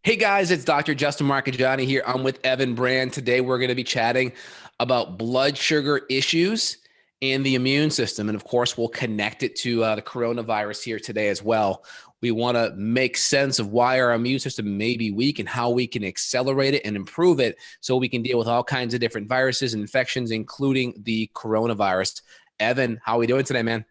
Hey guys, it's Dr. Justin Marcagiani here. I'm with Evan Brand. Today we're going to be chatting about blood sugar issues and the immune system. And of course, we'll connect it to the coronavirus here today as well. We want to make sense of why our immune system may be weak and how we can accelerate it and improve it so we can deal with all kinds of different viruses and infections, including the coronavirus. Evan, how are we doing today, man?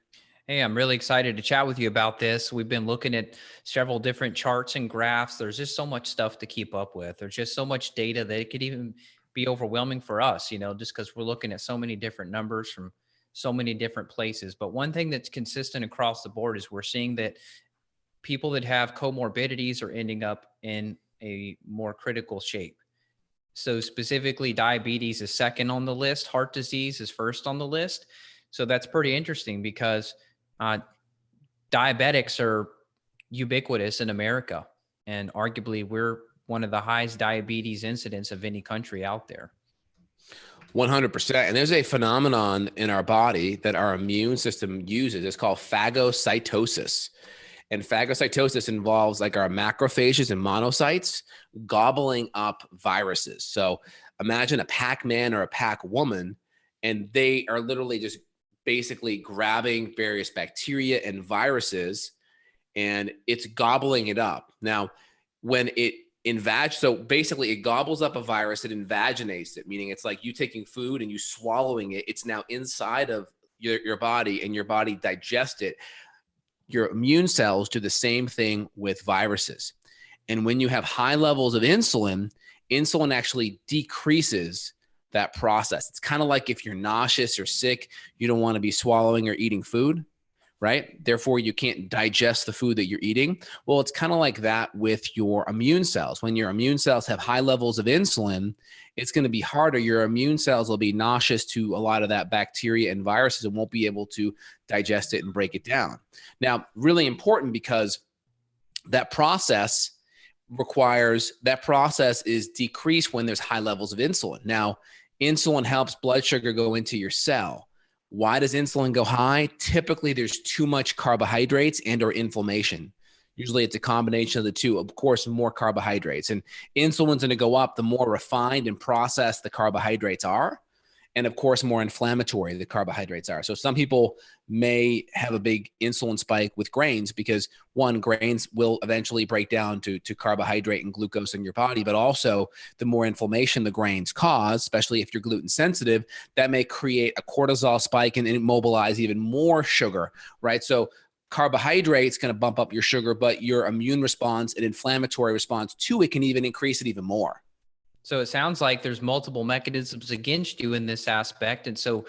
Hey, I'm really excited to chat with you about this. We've been looking at several different charts and graphs. There's just so much stuff to keep up with. There's just so much data that it could even be overwhelming for us, just because we're looking at so many different numbers from so many different places. But one thing that's consistent across the board is we're seeing that people that have comorbidities are ending up in a more critical shape. So specifically, diabetes is second on the list. Heart disease is first on the list. So that's pretty interesting because uh, diabetics are ubiquitous in America, and arguably we're one of the highest diabetes incidents of any country out there. 100%. And there's a phenomenon in our body that our immune system uses. It's called phagocytosis. And phagocytosis involves like our macrophages and monocytes gobbling up viruses. So imagine a Pac-Man or a Pac-Woman, and they are literally just basically grabbing various bacteria and viruses, and it's gobbling it up. Now, when it so basically it gobbles up a virus, it invaginates it, meaning it's like you taking food and you swallowing it. It's now inside of your body, and your body digests it. Your immune cells do the same thing with viruses. And when you have high levels of insulin, insulin actually decreases that process. It's kind of like if you're nauseous or sick, you don't want to be swallowing or eating food, right? Therefore, you can't digest the food that you're eating. Well, it's kind of like that with your immune cells. When your immune cells have high levels of insulin, it's going to be harder. Your immune cells will be nauseous to a lot of that bacteria and viruses and won't be able to digest it and break it down. Now, really important because that process is decreased when there's high levels of insulin. Now, insulin helps blood sugar go into your cell. Why does insulin go high? Typically, there's too much carbohydrates and or inflammation. Usually it's a combination of the two. Of course, more carbohydrates. And insulin's going to go up the more refined and processed the carbohydrates are. And of course, more inflammatory the carbohydrates are. So some people may have a big insulin spike with grains because one, grains will eventually break down to carbohydrate and glucose in your body, but also the more inflammation the grains cause, especially if you're gluten sensitive, that may create a cortisol spike and immobilize even more sugar, right? So carbohydrates going to bump up your sugar, but your immune response and inflammatory response to it can even increase it even more. So it sounds like there's multiple mechanisms against you in this aspect. And so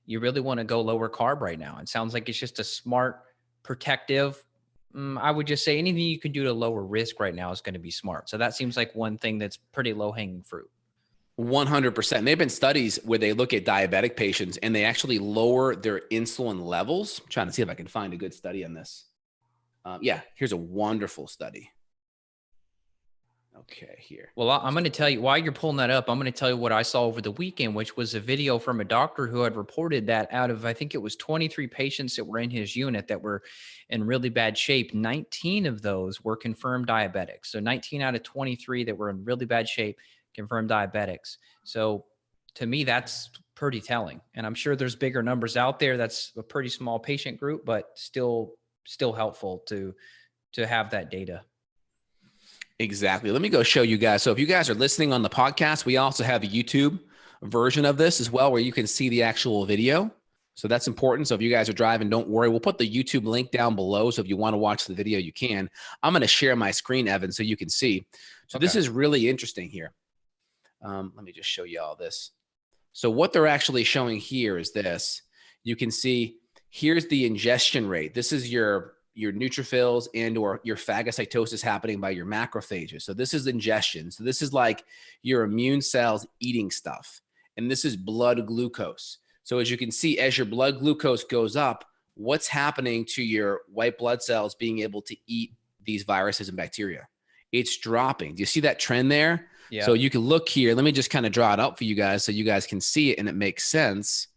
you really want to go lower carb right now. It sounds like it's just a smart, protective. I would just say anything you can do to lower risk right now is going to be smart. So that seems like one thing that's pretty low hanging fruit. 100%. There have been studies where they look at diabetic patients and they actually lower their insulin levels. I'm trying to see if I can find a good study on this. Yeah, here's a wonderful study. Okay, here. Well, I'm going to tell you, while you're pulling that up, I'm going to tell you what I saw over the weekend, which was a video from a doctor who had reported that out of, I think it was 23 patients that were in his unit that were in really bad shape, 19 of those were confirmed diabetics. So 19 out of 23 that were in really bad shape, confirmed diabetics. So to me, that's pretty telling. And I'm sure there's bigger numbers out there. That's a pretty small patient group, but still helpful to have that data. Exactly. Let me go show you guys. So if you guys are listening on the podcast, we also have a YouTube version of this as well, where you can see the actual video. So that's important. So if you guys are driving, don't worry. We'll put the YouTube link down below. So if you want to watch the video, you can. I'm going to share my screen, Evan, so you can see. So This is really interesting here. Let me just show you all this. So what they're actually showing here is this. You can see here's the ingestion rate. This is your neutrophils and or your phagocytosis happening by your macrophages. So this is ingestion. So this is like your immune cells eating stuff. And this is blood glucose. So as you can see, as your blood glucose goes up, what's happening to your white blood cells being able to eat these viruses and bacteria? It's dropping. Do you see that trend there? Yeah. So you can look here. Let me just kind of draw it up for you guys so you guys can see it and it makes sense.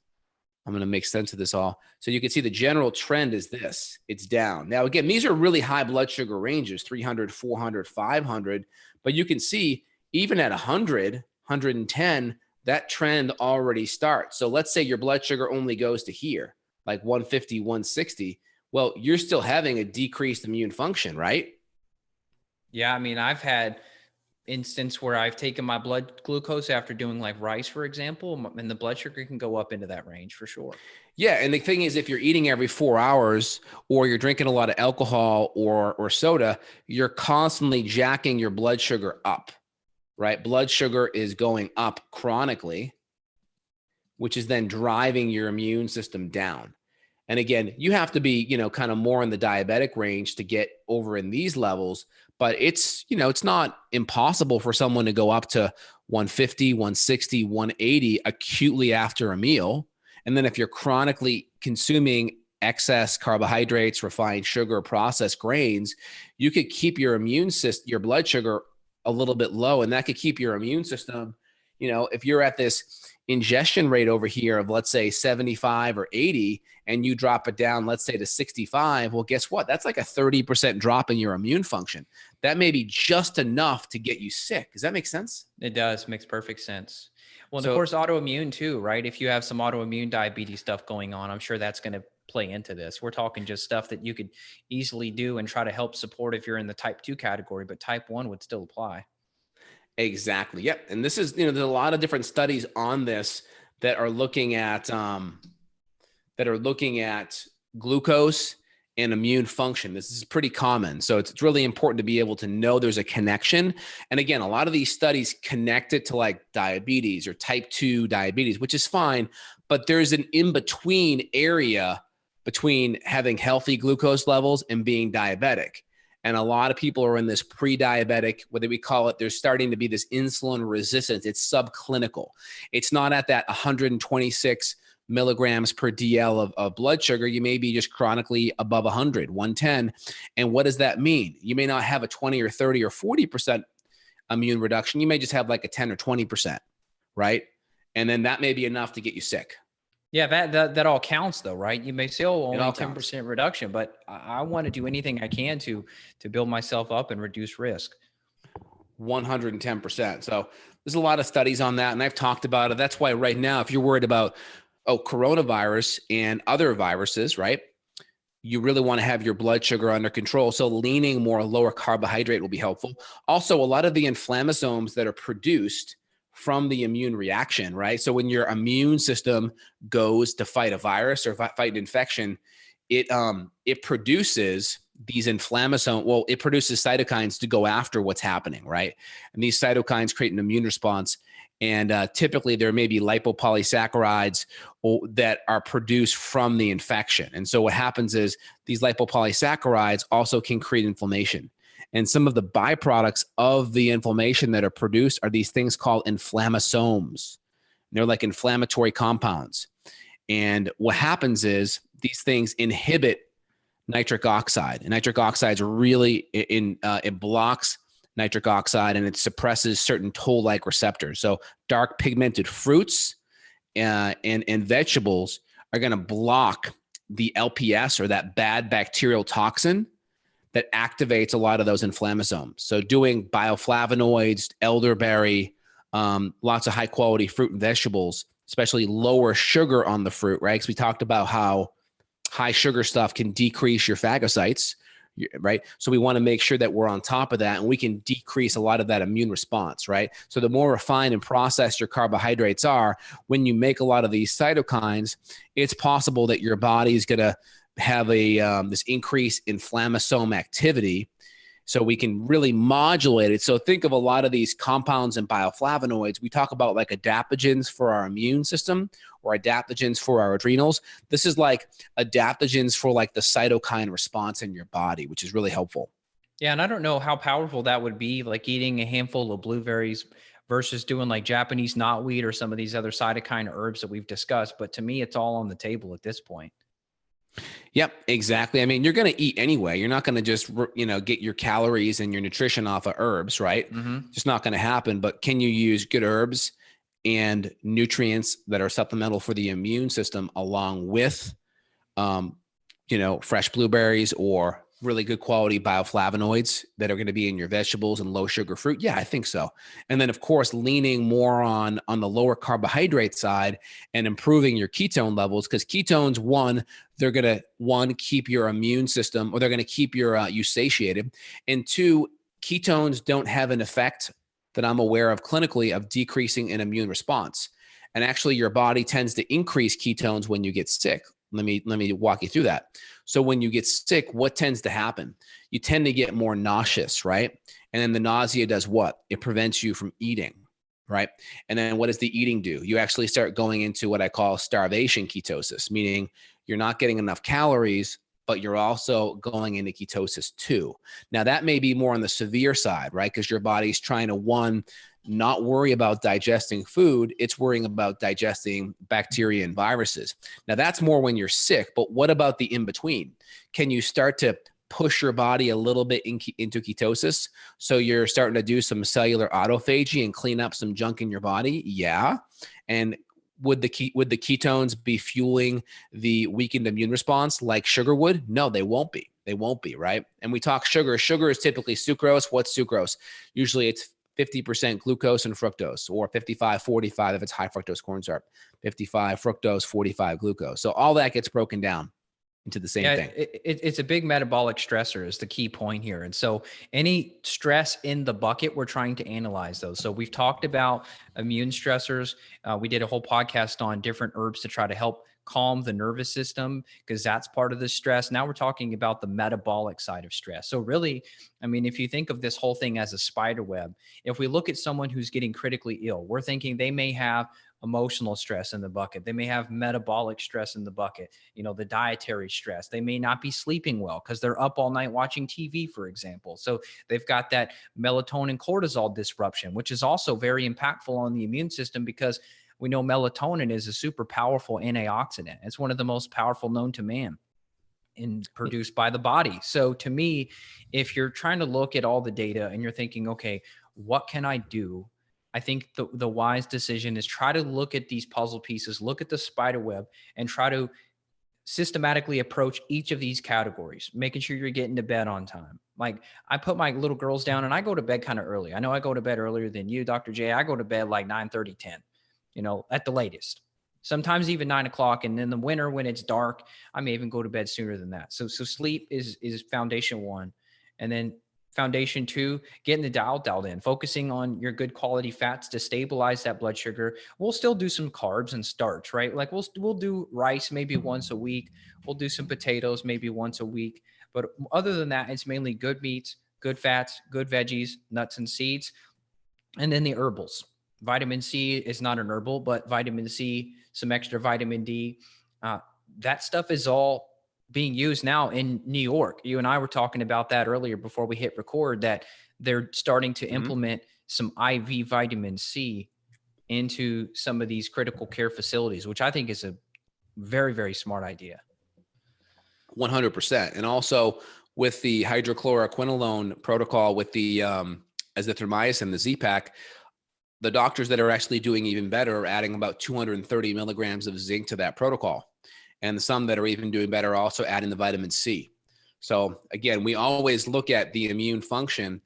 I'm going to make sense of this all. So you can see the general trend is this. It's down. Now, again, these are really high blood sugar ranges, 300, 400, 500. But you can see even at 100, 110, that trend already starts. So let's say your blood sugar only goes to here, like 150, 160. Well, you're still having a decreased immune function, right? Yeah, I mean, I've had instance where I've taken my blood glucose after doing like rice, for example, and the blood sugar can go up into that range for sure. Yeah, and the thing is, if you're eating every 4 hours or you're drinking a lot of alcohol or soda, you're constantly jacking your blood sugar up, right? Blood sugar is going up chronically, which is then driving your immune system down. And again, you have to be, kind of more in the diabetic range to get over in these levels, but it's, it's not impossible for someone to go up to 150, 160, 180 acutely after a meal. And then if you're chronically consuming excess carbohydrates, refined sugar, processed grains, you could keep your immune system, your blood sugar a little bit low, and that could keep your immune system, if you're at this ingestion rate over here of, let's say, 75 or 80, and you drop it down, let's say, to 65, well, guess what? That's like a 30% drop in your immune function. That may be just enough to get you sick. Does that make sense? It does. Makes perfect sense. Well, and So, of course, autoimmune too, right? If you have some autoimmune diabetes stuff going on, I'm sure that's going to play into this. We're talking just stuff that you could easily do and try to help support if you're in the type 2 category, but type 1 would still apply. exactly. Yep. And this is, there's a lot of different studies on this that are looking at glucose and immune function. This is pretty common. So it's really important to be able to know there's a connection. And again, a lot of these studies connect it to like diabetes or type 2 diabetes, which is fine, but there's an in-between area between having healthy glucose levels and being diabetic. And a lot of people are in this pre-diabetic, whether we call it, there's starting to be this insulin resistance. It's subclinical. It's not at that 126 milligrams per DL of blood sugar. You may be just chronically above 100, 110. And what does that mean? You may not have a 20 or 30 or 40% immune reduction. You may just have like a 10 or 20%, right? And then that may be enough to get you sick. Yeah, that all counts though, right? You may say, oh, only 10% counts. reduction, but I want to do anything I can to build myself up and reduce risk. 110%. So there's a lot of studies on that, and I've talked about it. That's why right now, if you're worried about, coronavirus and other viruses, right? You really want to have your blood sugar under control. So leaning more lower carbohydrate will be helpful. Also, a lot of the inflammasomes that are produced from the immune reaction, right? So when your immune system goes to fight a virus or fight an infection, it produces these inflammasomes. Well, it produces cytokines to go after what's happening, right? And these cytokines create an immune response. And typically there may be lipopolysaccharides that are produced from the infection. And so what happens is these lipopolysaccharides also can create inflammation. And some of the byproducts of the inflammation that are produced are these things called inflammasomes. They're like inflammatory compounds. And what happens is these things inhibit nitric oxide. And nitric oxide is really, it blocks nitric oxide and it suppresses certain toll-like receptors. So dark pigmented fruits and vegetables are going to block the LPS, or that bad bacterial toxin that activates a lot of those inflammasomes. So doing bioflavonoids, elderberry, lots of high quality fruit and vegetables, especially lower sugar on the fruit, right? Because we talked about how high sugar stuff can decrease your phagocytes, right? So we want to make sure that we're on top of that and we can decrease a lot of that immune response, right? So the more refined and processed your carbohydrates are, when you make a lot of these cytokines, it's possible that your body is going to have this increased inflammasome activity, so we can really modulate it. So think of a lot of these compounds and bioflavonoids. We talk about like adaptogens for our immune system or adaptogens for our adrenals. This is like adaptogens for like the cytokine response in your body, which is really helpful. Yeah, and I don't know how powerful that would be, like eating a handful of blueberries versus doing like Japanese knotweed or some of these other cytokine herbs that we've discussed. But to me, it's all on the table at this point. Yep, exactly. I mean, you're going to eat anyway. You're not going to just, get your calories and your nutrition off of herbs, right? Mm-hmm. Just not going to happen. But can you use good herbs and nutrients that are supplemental for the immune system, along with, fresh blueberries or really good quality bioflavonoids that are going to be in your vegetables and low sugar fruit? Yeah, I think so. And then of course, leaning more on the lower carbohydrate side and improving your ketone levels, because ketones, they're going to keep your immune system, or they're going to keep you satiated. And two, ketones don't have an effect that I'm aware of clinically of decreasing an immune response. And actually your body tends to increase ketones when you get sick. Let me walk you through that. So when you get sick, what tends to happen? You tend to get more nauseous, right? And then the nausea does what? It prevents you from eating, right? And then what does the eating do? You actually start going into what I call starvation ketosis, meaning you're not getting enough calories, but you're also going into ketosis too. Now that may be more on the severe side, right? Because your body's trying to, not worry about digesting food, it's worrying about digesting bacteria and viruses. Now that's more when you're sick, but what about the in-between? Can you start to push your body a little bit into ketosis? So you're starting to do some cellular autophagy and clean up some junk in your body? Yeah. And would the ketones be fueling the weakened immune response like sugar would? No, they won't be. They won't be, right? And we talk sugar. Sugar is typically sucrose. What's sucrose? Usually it's 50% glucose and fructose, or 55-45 if it's high fructose corn syrup, 55 fructose, 45 glucose. So all that gets broken down into the same thing. It's a big metabolic stressor is the key point here. And so any stress in the bucket, we're trying to analyze those. So we've talked about immune stressors. We did a whole podcast on different herbs to try to help calm the nervous system, because that's part of the stress. Now we're talking about the metabolic side of stress. So really, I mean, if you think of this whole thing as a spider web, if we look at someone who's getting critically ill, we're thinking they may have emotional stress in the bucket. They may have metabolic stress in the bucket, the dietary stress. They may not be sleeping well because they're up all night watching TV, for example. So they've got that melatonin cortisol disruption, which is also very impactful on the immune system, because we know melatonin is a super powerful antioxidant. It's one of the most powerful known to man and produced by the body. So to me, if you're trying to look at all the data and you're thinking, okay, what can I do? I think the wise decision is try to look at these puzzle pieces, look at the spider web, and try to systematically approach each of these categories, making sure you're getting to bed on time. Like I put my little girls down and I go to bed kind of early. I know I go to bed earlier than you, Dr. J. I go to bed like 9:30, 10, at the latest, sometimes even 9 o'clock. And in the winter, when it's dark, I may even go to bed sooner than that. So sleep is foundation one. And then foundation two, getting the dialed in, focusing on your good quality fats to stabilize that blood sugar. We'll still do some carbs and starch, right? Like we'll do rice maybe once a week. We'll do some potatoes maybe once a week. But other than that, it's mainly good meats, good fats, good veggies, nuts and seeds. And then the herbals. Vitamin C is not an herbal, but vitamin C, some extra vitamin D. That stuff is all being used now in New York. You and I were talking about that earlier before we hit record, that they're starting to implement some IV vitamin C into some of these critical care facilities, which I think is a very, very smart idea. 100%. And also with the hydrochloroquinolone protocol with the azithromycin, the Z-Pak, the doctors that are actually doing even better are adding about 230 milligrams of zinc to that protocol. And some that are even doing better are also adding the vitamin C. So again, we always look at the immune function.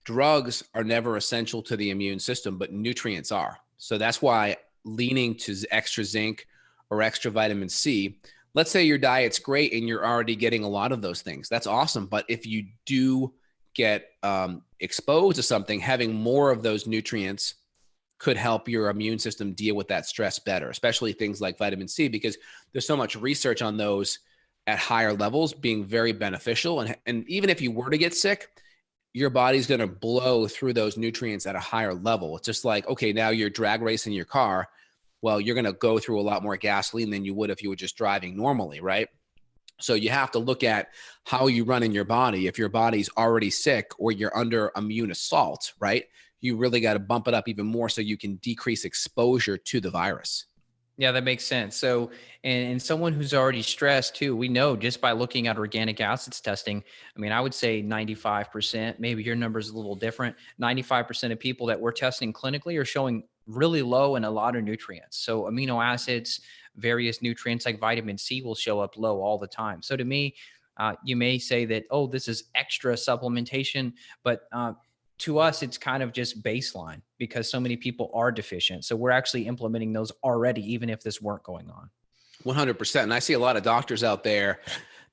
Drugs are never essential to the immune system, but nutrients are. So that's why leaning to extra zinc or extra vitamin C, let's say your diet's great and you're already getting a lot of those things. That's awesome. But if you do get exposed to something, having more of those nutrients could help your immune system deal with that stress better, especially things like vitamin C, because there's so much research on those at higher levels being very beneficial. And even if you were to get sick, your body's going to blow through those nutrients at a higher level. It's just like, okay, now you're drag racing your car. Well, you're going to go through a lot more gasoline than you would if you were just driving normally, right? So you have to look at how you run in your body. If your body's already sick or you're under immune assault, right? You really got to bump it up even more so you can decrease exposure to the virus. Yeah, that makes sense. So, and someone who's already stressed too, we know just by looking at organic acids testing, I mean, I would say 95%, maybe your number is a little different. 95% of people that we're testing clinically are showing really low in a lot of nutrients. So amino acids, various nutrients like vitamin C will show up low all the time. So to me, you may say that, oh, this is extra supplementation, but to us, it's kind of just baseline because so many people are deficient. So we're actually implementing those already, even if this weren't going on. 100%. And I see a lot of doctors out there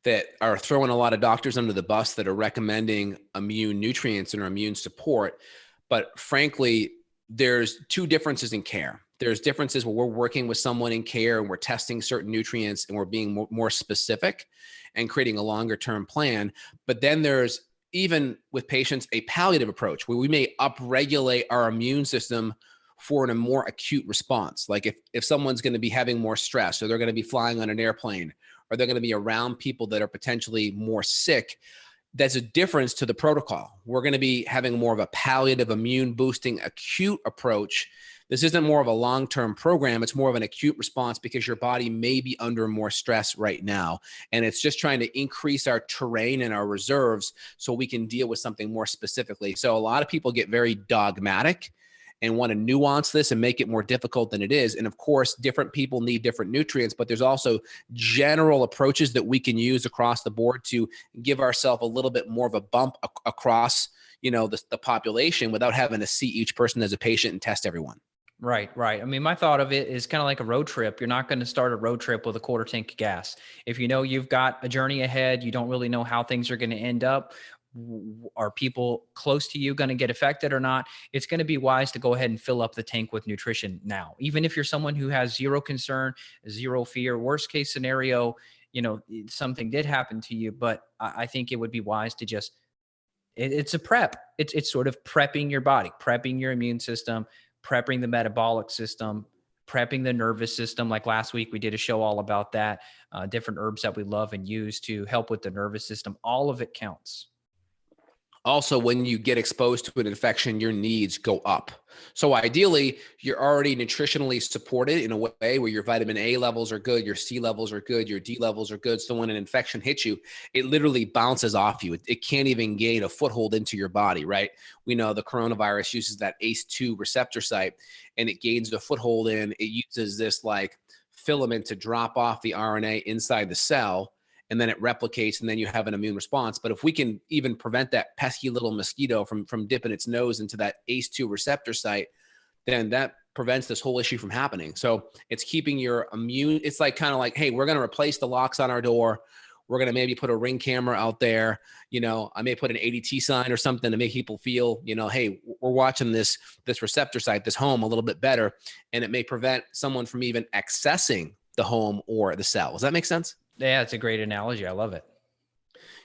that are throwing a lot of doctors under the bus that are recommending immune nutrients and immune support. But frankly, there's two differences in care. There's differences where we're working with someone in care and we're testing certain nutrients and we're being more specific and creating a longer term plan. But then there's, even with patients, a palliative approach where we may upregulate our immune system for a more acute response. Like if someone's going to be having more stress, or they're going to be flying on an airplane, or they're going to be around people that are potentially more sick, that's a difference to the protocol. We're going to be having more of a palliative immune boosting acute approach. This isn't more of a long-term program. It's more of an acute response because your body may be under more stress right now. And it's just trying to increase our terrain and our reserves so we can deal with something more specifically. So a lot of people get very dogmatic and want to nuance this and make it more difficult than it is. And of course, different people need different nutrients, but there's also general approaches that we can use across the board to give ourselves a little bit more of a bump across, the population without having to see each person as a patient and test everyone. Right, right. I mean, my thought of it is kind of like a road trip. You're not going to start a road trip with a quarter tank of gas. If you know you've got a journey ahead, you don't really know how things are going to end up. Are people close to you going to get affected or not? It's going to be wise to go ahead and fill up the tank with nutrition now. Even if you're someone who has zero concern, zero fear, worst case scenario, something did happen to you, but I think it would be wise to just, it's a prep. It's sort of prepping your body, prepping your immune system, prepping the metabolic system, prepping the nervous system. Like last week, we did a show all about that, different herbs that we love and use to help with the nervous system. All of it counts. Also, when you get exposed to an infection, your needs go up. So ideally, you're already nutritionally supported in a way where your vitamin A levels are good, your C levels are good, your D levels are good. So when an infection hits you, it literally bounces off you. It can't even gain a foothold into your body, right? We know the coronavirus uses that ACE2 receptor site and it gains a foothold in, it uses this like filament to drop off the RNA inside the cell. And then it replicates, and then you have an immune response. But if we can even prevent that pesky little mosquito from dipping its nose into that ACE2 receptor site, then that prevents this whole issue from happening. So it's keeping your immune, it's like kind of like, hey, we're going to replace the locks on our door. We're going to maybe put a Ring camera out there. I may put an ADT sign or something to make people feel, hey, we're watching this receptor site, this home a little bit better. And it may prevent someone from even accessing the home or the cell. Does that make sense? Yeah, it's a great analogy. I love it.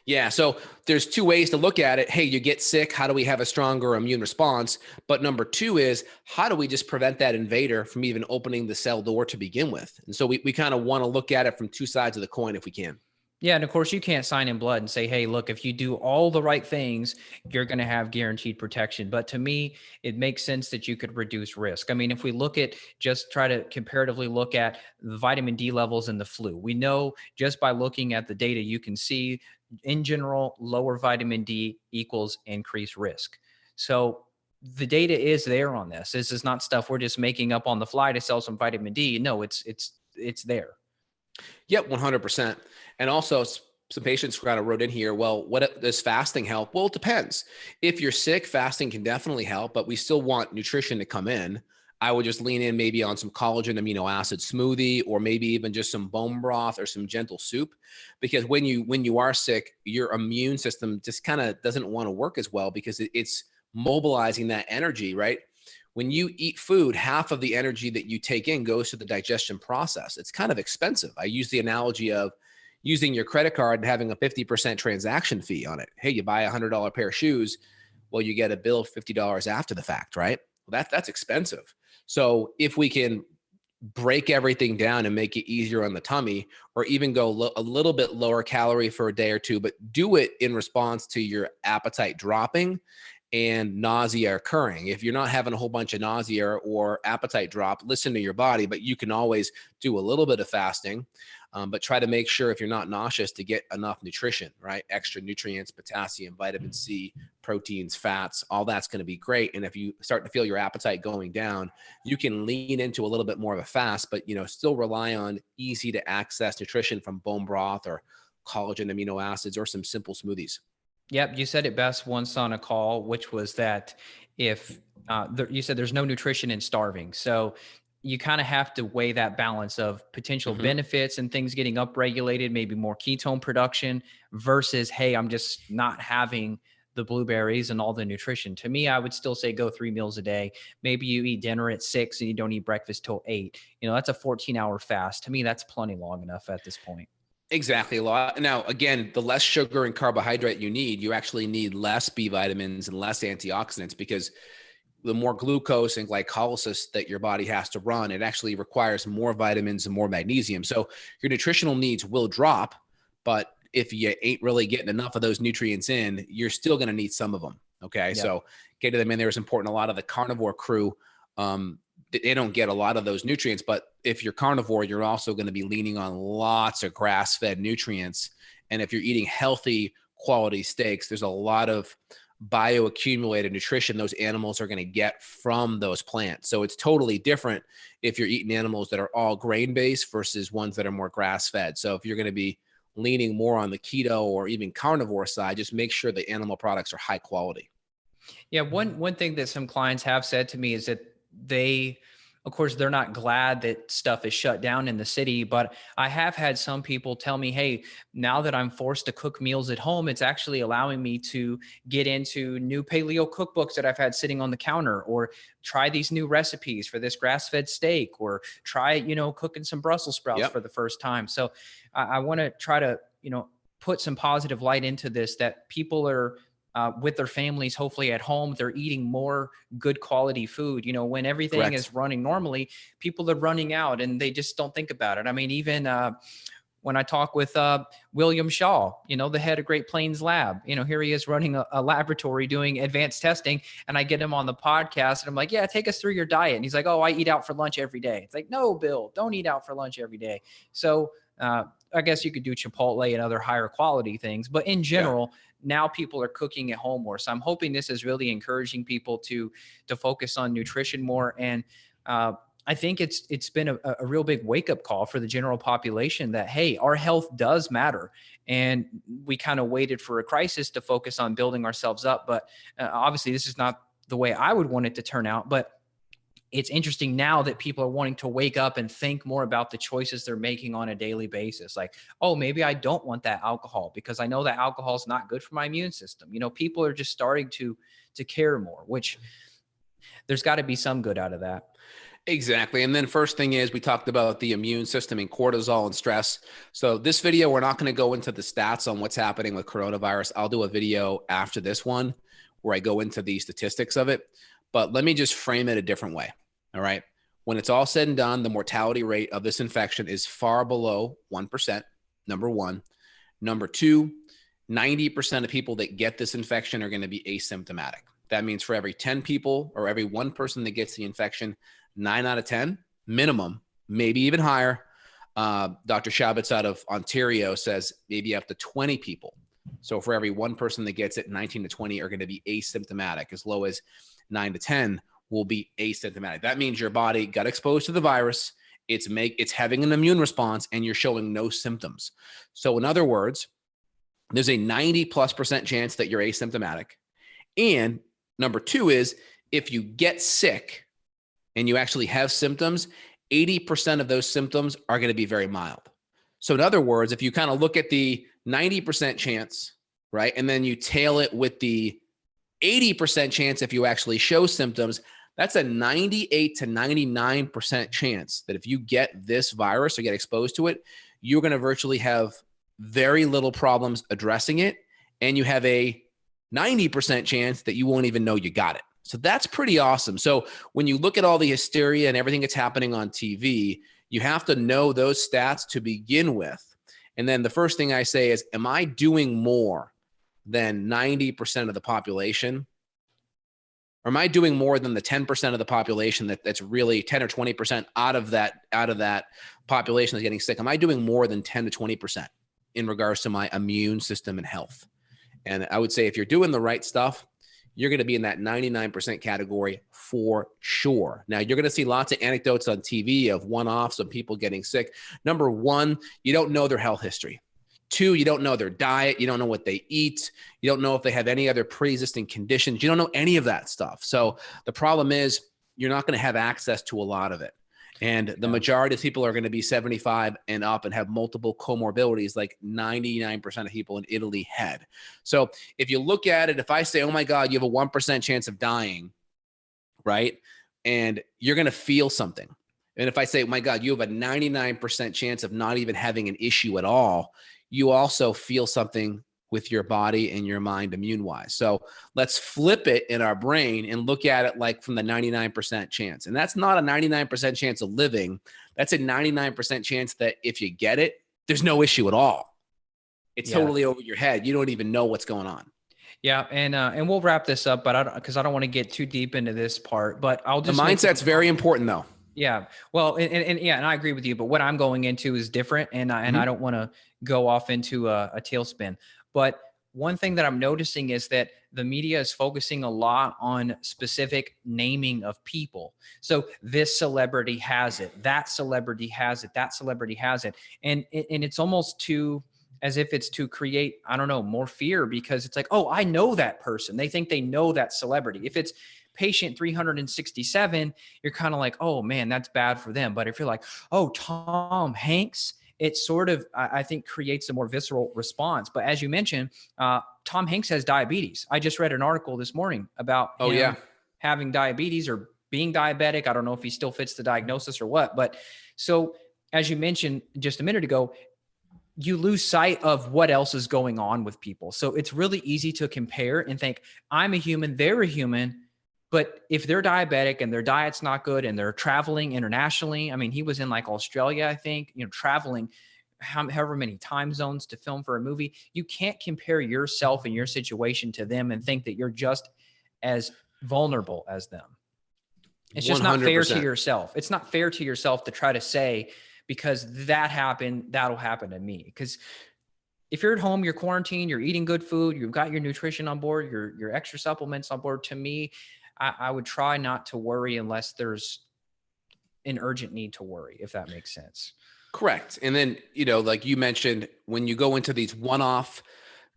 Yeah. So there's two ways to look at it. Hey, you get sick. How do we have a stronger immune response? But number two is, how do we just prevent that invader from even opening the cell door to begin with? And so we kind of want to look at it from two sides of the coin if we can. Yeah. And of course, you can't sign in blood and say, hey, look, if you do all the right things, you're going to have guaranteed protection. But to me, it makes sense that you could reduce risk. I mean, if we look at, just try to comparatively look at the vitamin D levels in the flu, we know just by looking at the data, you can see in general, lower vitamin D equals increased risk. So the data is there on this. This is not stuff we're just making up on the fly to sell some vitamin D. No, it's there. Yep, 100%. And also, some patients kind of wrote in here, well, what does fasting help? Well, it depends. If you're sick, fasting can definitely help, but we still want nutrition to come in. I would just lean in maybe on some collagen amino acid smoothie, or maybe even just some bone broth or some gentle soup, because when you are sick, your immune system just kind of doesn't want to work as well because it's mobilizing that energy, right? When you eat food, half of the energy that you take in goes to the digestion process. It's kind of expensive. I use the analogy of using your credit card and having a 50% transaction fee on it. Hey, you buy a $100 pair of shoes. Well, you get a bill of $50 after the fact, right? Well, that's expensive. So if we can break everything down and make it easier on the tummy, or even go a little bit lower calorie for a day or two, but do it in response to your appetite dropping and nausea occurring. If you're not having a whole bunch of nausea or appetite drop, listen to your body, but you can always do a little bit of fasting, but try to make sure if you're not nauseous to get enough nutrition, right? Extra nutrients, potassium, vitamin C, proteins, fats, all that's going to be great. And if you start to feel your appetite going down, you can lean into a little bit more of a fast, but still rely on easy to access nutrition from bone broth or collagen amino acids or some simple smoothies. Yep, you said it best once on a call, which was that if you said there's no nutrition in starving. So you kind of have to weigh that balance of potential Mm-hmm. benefits and things getting upregulated, maybe more ketone production versus, hey, I'm just not having the blueberries and all the nutrition. To me, I would still say go 3 meals a day. Maybe you eat dinner at 6 and you don't eat breakfast till 8. That's a 14-hour fast. To me, that's plenty long enough at this point. Exactly. A lot. Now, again, the less sugar and carbohydrate you actually need less B vitamins and less antioxidants, because the more glucose and glycolysis that your body has to run, it actually requires more vitamins and more magnesium. So your nutritional needs will drop, but if you ain't really getting enough of those nutrients in, you're still going to need some of them. Okay. Yep. So getting them in there is important. A lot of the carnivore crew, they don't get a lot of those nutrients, but if you're carnivore, you're also going to be leaning on lots of grass-fed nutrients. And if you're eating healthy quality steaks, there's a lot of bioaccumulated nutrition those animals are going to get from those plants. So it's totally different if you're eating animals that are all grain-based versus ones that are more grass-fed. So if you're going to be leaning more on the keto or even carnivore side, just make sure the animal products are high quality. Yeah, one thing that some clients have said to me is that of course, they're not glad that stuff is shut down in the city, but I have had some people tell me, hey, now that I'm forced to cook meals at home, it's actually allowing me to get into new paleo cookbooks that I've had sitting on the counter, or try these new recipes for this grass-fed steak, or try, cooking some Brussels sprouts for the first time. So I want to try to, put some positive light into this, that people are with their families, hopefully at home, they're eating more good quality food. When everything Correct. is running normally, people are running out and they just don't think about it. I mean, even when I talk with William Shaw, the head of Great Plains Lab, here he is running a laboratory doing advanced testing, and I get him on the podcast and I'm like, yeah, take us through your diet. And he's like, oh, I eat out for lunch every day. It's like, no, Bill, don't eat out for lunch every day. So I guess you could do Chipotle and other higher quality things, but in general, now people are cooking at home more. So I'm hoping this is really encouraging people to focus on nutrition more. And I think it's been a real big wake up call for the general population that, hey, our health does matter. And we kind of waited for a crisis to focus on building ourselves up. But obviously this is not the way I would want it to turn out. But it's interesting now that people are wanting to wake up and think more about the choices they're making on a daily basis. Like, oh, maybe I don't want that alcohol because I know that alcohol is not good for my immune system. People are just starting to care more, which there's got to be some good out of that. Exactly. And then first thing is, we talked about the immune system and cortisol and stress. So this video, we're not going to go into the stats on what's happening with coronavirus. I'll do a video after this one where I go into the statistics of it. But let me just frame it a different way. All right. When it's all said and done, the mortality rate of this infection is far below 1%. Number one. Number two, 90% of people that get this infection are going to be asymptomatic. That means for every 10 people or every one person that gets the infection, 9 out of 10 minimum, maybe even higher. Dr. Shabbat's out of Ontario says maybe up to 20 people. So for every one person that gets it, 19 to 20 are going to be asymptomatic. As low as 9 to 10 will be asymptomatic. That means your body got exposed to the virus. It's having an immune response and you're showing no symptoms. So in other words, there's a 90+% chance that you're asymptomatic. And number two is, if you get sick and you actually have symptoms, 80% of those symptoms are going to be very mild. So in other words, if you kind of look at the 90% chance, right, and then you tail it with the 80% chance if you actually show symptoms, that's a 98 to 99% chance that if you get this virus or get exposed to it, you're going to virtually have very little problems addressing it. And you have a 90% chance that you won't even know you got it. So that's pretty awesome. So when you look at all the hysteria and everything that's happening on TV, you have to know those stats to begin with. And then the first thing I say is, am I doing more than 90% of the population? Or am I doing more than the 10% of the population that's really 10 or 20% out of that population that's getting sick? Am I doing more than 10 to 20% in regards to my immune system and health? And I would say if you're doing the right stuff, you're going to be in that 99% category for sure. Now, you're going to see lots of anecdotes on TV of one-offs of people getting sick. Number one, you don't know their health history. Two, you don't know their diet. You don't know what they eat. You don't know if they have any other pre-existing conditions. You don't know any of that stuff. So the problem is you're not going to have access to a lot of it. And the majority of people are going to be 75 and up and have multiple comorbidities, like 99% of people in Italy had. So if you look at it, if I say, oh my God, you have a 1% chance of dying, right? And you're going to feel something. And if I say, oh my God, you have a 99% chance of not even having an issue at all, you also feel something with your body and your mind immune wise. So let's flip it in our brain and look at it like from the 99% chance. And that's not a 99% chance of living. That's a 99% chance that if you get it, there's no issue at all. It's totally over your head. You don't even know what's going on. Yeah. And we'll wrap this up, but because I don't want to get too deep into this part, but I'll just. The mindset's very important though. Yeah. Well, and I agree with you, but what I'm going into is different, and I don't want to go off into a tailspin. But one thing that I'm noticing is that the media is focusing a lot on specific naming of people. So this celebrity has it, that celebrity has it, that celebrity has it. And it's almost as if it's to create, I don't know, more fear, because it's like, oh, I know that person. They think they know that celebrity. If it's patient 367, you're kind of like, oh man, that's bad for them. But if you're like, oh, Tom Hanks, it sort of, I think, creates a more visceral response. But as you mentioned, Tom Hanks has diabetes. I just read an article this morning about him having diabetes or being diabetic. I don't know if he still fits the diagnosis or what. But so as you mentioned just a minute ago, you lose sight of what else is going on with people. So it's really easy to compare and think, I'm a human, they're a human. But if they're diabetic and their diet's not good and they're traveling internationally, I mean, he was in like Australia, I think, traveling however many time zones to film for a movie. You can't compare yourself and your situation to them and think that you're just as vulnerable as them. It's just 100%. Not fair to yourself. It's not fair to yourself to try to say, because that happened, that'll happen to me. Because if you're at home, you're quarantined, you're eating good food, you've got your nutrition on board, your extra supplements on board, to me, I would try not to worry unless there's an urgent need to worry, if that makes sense. Correct. And then, like you mentioned, when you go into these one-off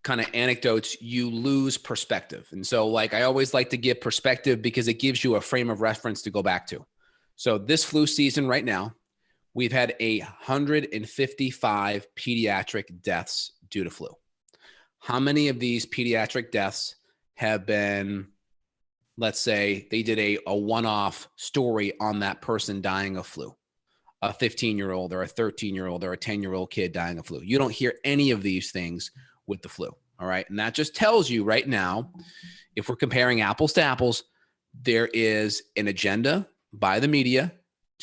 kind of anecdotes, you lose perspective. And so like, I always like to give perspective because it gives you a frame of reference to go back to. So this flu season right now, we've had 155 pediatric deaths due to flu. How many of these pediatric deaths have been, let's say they did a one-off story on that person dying of flu, a 15-year-old or a 13-year-old or a 10-year-old kid dying of flu? You don't hear any of these things with the flu. All right. And that just tells you right now, if we're comparing apples to apples, there is an agenda by the media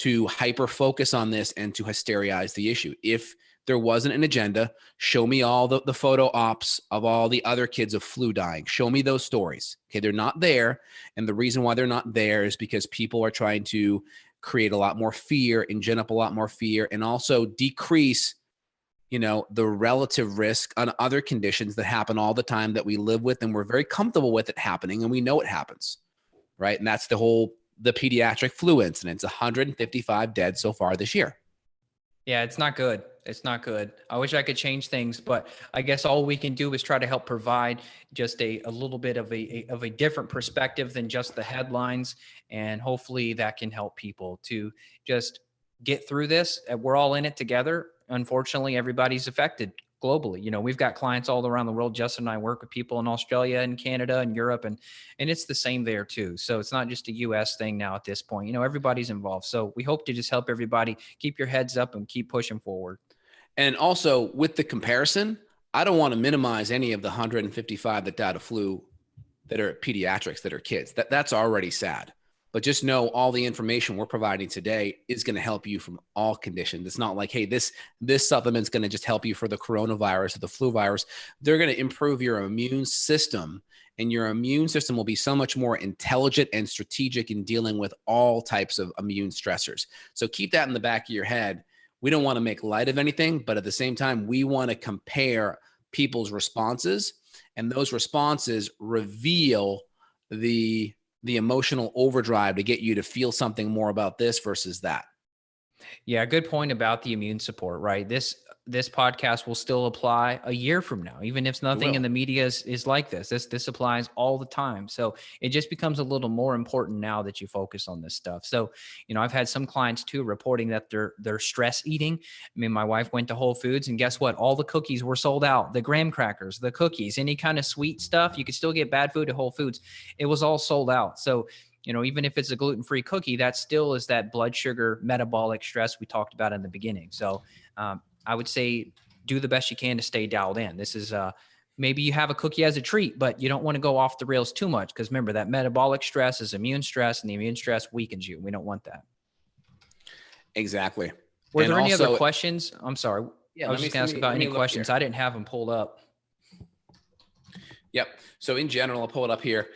to hyper focus on this and to hysterize the issue. If there wasn't an agenda, show me all the photo ops of all the other kids of flu dying. Show me those stories. Okay, they're not there. And the reason why they're not there is because people are trying to create a lot more fear and gin up a lot more fear, and also decrease, the relative risk on other conditions that happen all the time that we live with and we're very comfortable with it happening and we know it happens, right? And that's the pediatric flu incidents, 155 dead so far this year. Yeah, it's not good. It's not good. I wish I could change things, but I guess all we can do is try to help provide just a little bit of a different perspective than just the headlines. And hopefully that can help people to just get through this. We're all in it together. Unfortunately, everybody's affected globally. We've got clients all around the world. Justin and I work with people in Australia and Canada and Europe, and it's the same there too. So it's not just a US thing now at this point. Everybody's involved. So we hope to just help everybody keep your heads up and keep pushing forward. And also with the comparison, I don't want to minimize any of the 155 that died of flu that are pediatrics, that are kids. That's already sad. But just know all the information we're providing today is going to help you from all conditions. It's not like, hey, this supplement's going to just help you for the coronavirus or the flu virus. They're going to improve your immune system, and your immune system will be so much more intelligent and strategic in dealing with all types of immune stressors. So keep that in the back of your head. We don't want to make light of anything, but at the same time, we want to compare people's responses, and those responses reveal the emotional overdrive to get you to feel something more about this versus that. Yeah, good point about the immune support, right? This podcast will still apply a year from now, even if nothing in the media is like this. This applies all the time. So it just becomes a little more important now that you focus on this stuff. So, I've had some clients too reporting that they're stress eating. I mean, my wife went to Whole Foods, and guess what? All the cookies were sold out. The graham crackers, the cookies, any kind of sweet stuff. You could still get bad food at Whole Foods. It was all sold out. So even if it's a gluten-free cookie, that still is that blood sugar metabolic stress we talked about in the beginning. So I would say do the best you can to stay dialed in. This is maybe you have a cookie as a treat, but you don't want to go off the rails too much, because remember that metabolic stress is immune stress, and the immune stress weakens you. We don't want that. Exactly. Were there any other questions? I'm sorry. Yeah, I was just going to ask about any questions. I didn't have them pulled up. Yep. So in general, I'll pull it up here.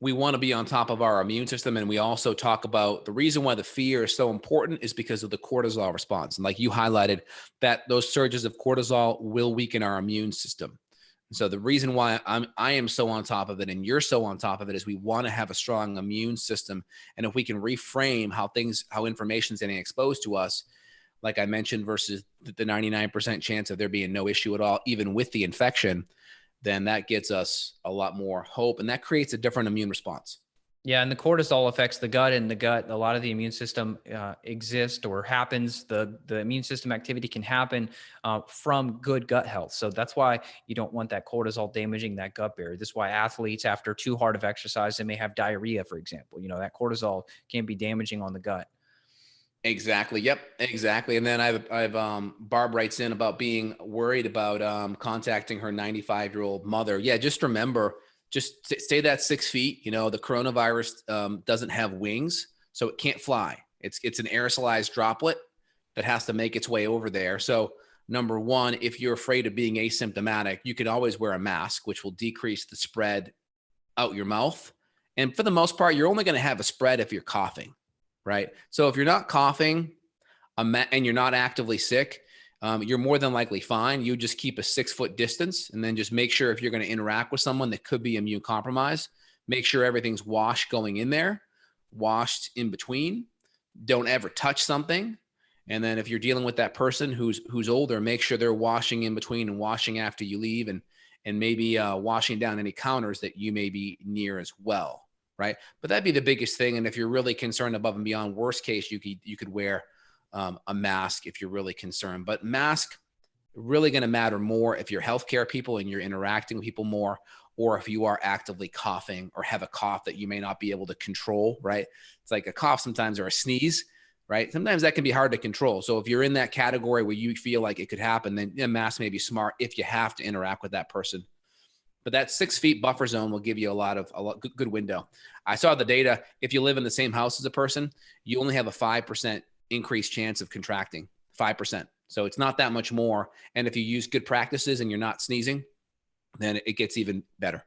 We want to be on top of our immune system. And we also talk about the reason why the fear is so important is because of the cortisol response. And like you highlighted, that those surges of cortisol will weaken our immune system. And so the reason why I am so on top of it and you're so on top of it is we want to have a strong immune system. And if we can reframe how information is getting exposed to us, like I mentioned, versus the 99% chance of there being no issue at all, even with the infection, then that gets us a lot more hope, and that creates a different immune response. Yeah, and the cortisol affects the gut, and the gut, a lot of the immune system exists or happens. The immune system activity can happen from good gut health. So that's why you don't want that cortisol damaging that gut barrier. This is why athletes, after too hard of exercise, they may have diarrhea, for example. That cortisol can be damaging on the gut. Exactly. Yep. Exactly. And then I've Barb writes in about being worried about contacting her 95-year-old mother. Yeah. Just remember, just stay that 6 feet. The coronavirus doesn't have wings, so it can't fly. It's an aerosolized droplet that has to make its way over there. So number one, if you're afraid of being asymptomatic, you can always wear a mask, which will decrease the spread out your mouth. And for the most part, you're only going to have a spread if you're coughing. Right. So if you're not coughing and you're not actively sick, you're more than likely fine. You just keep a 6-foot distance, and then just make sure if you're going to interact with someone that could be immune compromised, make sure everything's washed going in there, washed in between. Don't ever touch something. And then if you're dealing with that person who's older, make sure they're washing in between and washing after you leave, and maybe washing down any counters that you may be near as well. Right. But that'd be the biggest thing. And if you're really concerned above and beyond, worst case, you could wear a mask if you're really concerned. But mask really going to matter more if you're healthcare people and you're interacting with people more, or if you are actively coughing or have a cough that you may not be able to control. Right. It's like a cough sometimes, or a sneeze. Right. Sometimes that can be hard to control. So if you're in that category where you feel like it could happen, then a mask may be smart if you have to interact with that person. But that 6 feet buffer zone will give you a lot good window. I saw the data. If you live in the same house as a person, you only have a 5% increased chance of contracting, 5%. So it's not that much more. And if you use good practices and you're not sneezing, then it gets even better.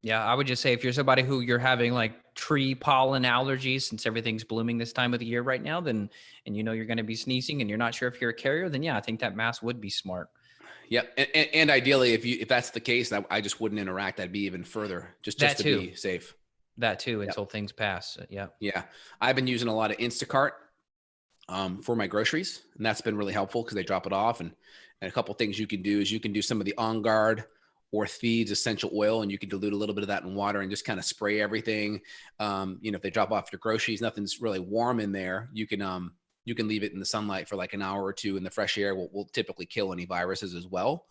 Yeah, I would just say if you're somebody who you're having like tree pollen allergies, since everything's blooming this time of the year right now, then, and you're going to be sneezing and you're not sure if you're a carrier, then yeah, I think that mask would be smart. Yep. And ideally, if that's the case, I just wouldn't interact. I'd be even further just to be safe. That too, until things pass. Yeah. Yeah. I've been using a lot of Instacart for my groceries, and that's been really helpful because they drop it off. And a couple of things you can do is you can do some of the On Guard or Thieves essential oil, and you can dilute a little bit of that in water and just kind of spray everything. If they drop off your groceries, nothing's really warm in there. You can leave it in the sunlight for like an hour or two, and the fresh air will typically kill any viruses as well.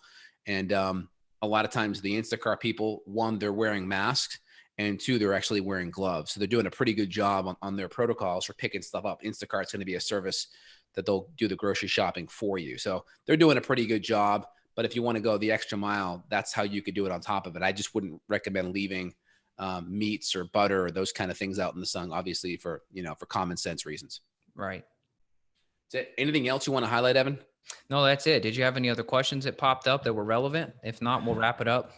And a lot of times the Instacart people, one, they're wearing masks, and two, they're actually wearing gloves. So they're doing a pretty good job on their protocols for picking stuff up. Instacart's going to be a service that they'll do the grocery shopping for you. So they're doing a pretty good job. But if you want to go the extra mile, that's how you could do it on top of it. I just wouldn't recommend leaving meats or butter or those kind of things out in the sun, obviously for common sense reasons. Right. Is there anything else you want to highlight, Evan? No, that's it. Did you have any other questions that popped up that were relevant? If not, we'll wrap it up.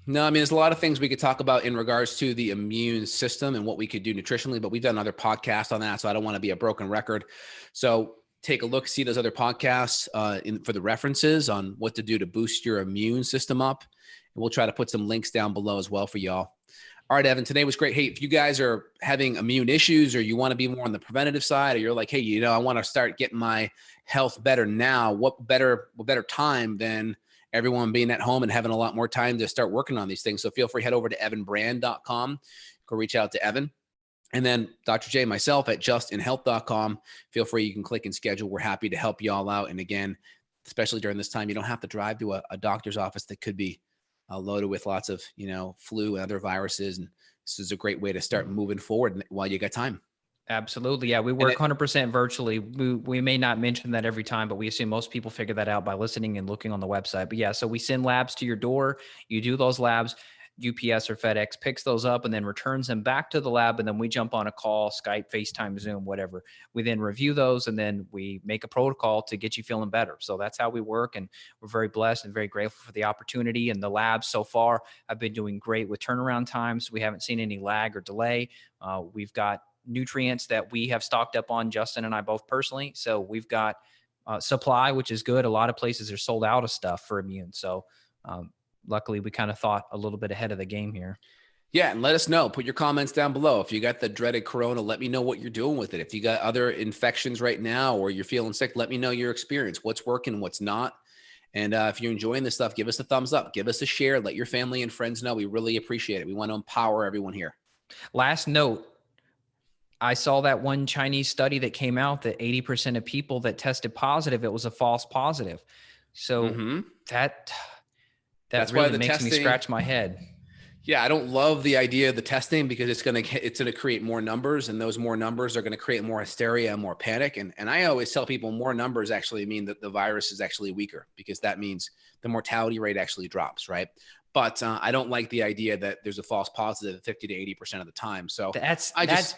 No, I mean, there's a lot of things we could talk about in regards to the immune system and what we could do nutritionally, but we've done another podcast on that, so I don't want to be a broken record. So take a look, see those other podcasts for the references on what to do to boost your immune system up. And we'll try to put some links down below as well for y'all. All right, Evan, today was great. Hey, if you guys are having immune issues or you want to be more on the preventative side, or you're like, hey, I want to start getting my health better now, what better time than everyone being at home and having a lot more time to start working on these things. So feel free, head over to evanbrand.com, go reach out to Evan. And then Dr. J, myself at justinhealth.com. Feel free, you can click and schedule. We're happy to help you all out. And again, especially during this time, you don't have to drive to a doctor's office that could be loaded with lots of, flu and other viruses. And this is a great way to start moving forward while you got time. Absolutely. Yeah. We work 100% virtually. We may not mention that every time, but we assume most people figure that out by listening and looking on the website. But yeah, so we send labs to your door. You do those labs. UPS or FedEx picks those up and then returns them back to the lab. And then we jump on a call, Skype, FaceTime, Zoom, whatever. We then review those and then we make a protocol to get you feeling better. So that's how we work. And we're very blessed and very grateful for the opportunity. And the labs so far have been doing great with turnaround times. We haven't seen any lag or delay. We've got nutrients that we have stocked up on, Justin and I both personally. So we've got supply, which is good. A lot of places are sold out of stuff for immune. So luckily we kind of thought a little bit ahead of the game here. Yeah. And let us know, put your comments down below. If you got the dreaded corona, let me know what you're doing with it. If you got other infections right now, or you're feeling sick, let me know your experience, what's working, what's not. And if you're enjoying this stuff, give us a thumbs up, give us a share, let your family and friends know. We really appreciate it. We want to empower everyone here. Last note, I saw that one Chinese study that came out that 80% of people that tested positive, it was a false positive. So that's really makes me scratch my head. Yeah, I don't love the idea of the testing because it's going to create more numbers, and those more numbers are going to create more hysteria and more panic. And I always tell people more numbers actually mean that the virus is actually weaker, because that means the mortality rate actually drops, right? But I don't like the idea that there's a false positive 50 to 80% of the time. So that's bad.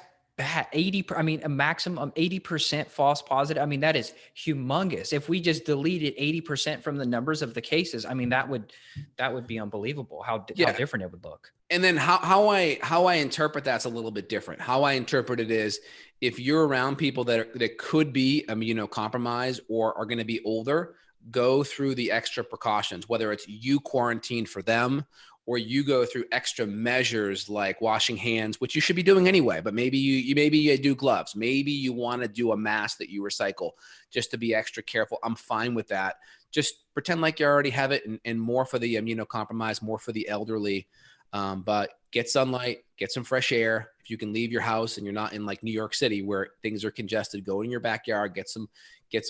A maximum 80% false positive. I mean, that is humongous. If we just deleted 80% from the numbers of the cases, I mean, that would be unbelievable how different it would look. And then how I interpret that's a little bit different. How I interpret it is, if you're around people that could be immunocompromised or are going to be older, go through the extra precautions, whether it's you quarantine for them, or you go through extra measures like washing hands, which you should be doing anyway, but maybe you do gloves. Maybe you want to do a mask that you recycle just to be extra careful. I'm fine with that. Just pretend like you already have it, and more for the immunocompromised, more for the elderly. But get sunlight, get some fresh air. If you can leave your house and you're not in like New York City where things are congested, go in your backyard, get some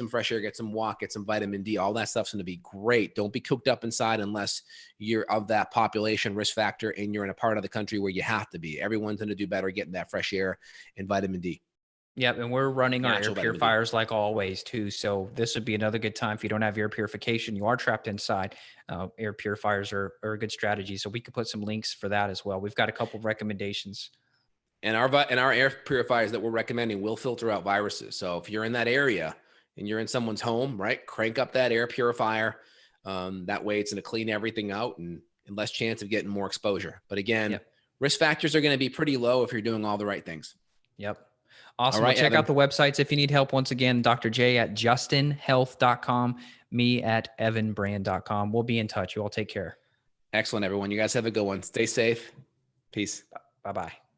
fresh air, get some walk, get some vitamin D. All that stuff's going to be great. Don't be cooped up inside unless you're of that population risk factor and you're in a part of the country where you have to be. Everyone's going to do better getting that fresh air and vitamin D. Yep. And we're running our air purifiers like always too. So this would be another good time. If you don't have air purification, you are trapped inside, air purifiers are a good strategy. So we could put some links for that as well. We've got a couple of recommendations. And our air purifiers that we're recommending will filter out viruses. So if you're in that area and you're in someone's home, right, crank up that air purifier. That way it's going to clean everything out and less chance of getting more exposure. But again, risk factors are going to be pretty low if you're doing all the right things. Yep. Awesome. Well, check out the websites if you need help. Once again, Dr. J at justinhealth.com, me at evanbrand.com. We'll be in touch. You all take care. Excellent, everyone. You guys have a good one. Stay safe. Peace. Bye-bye.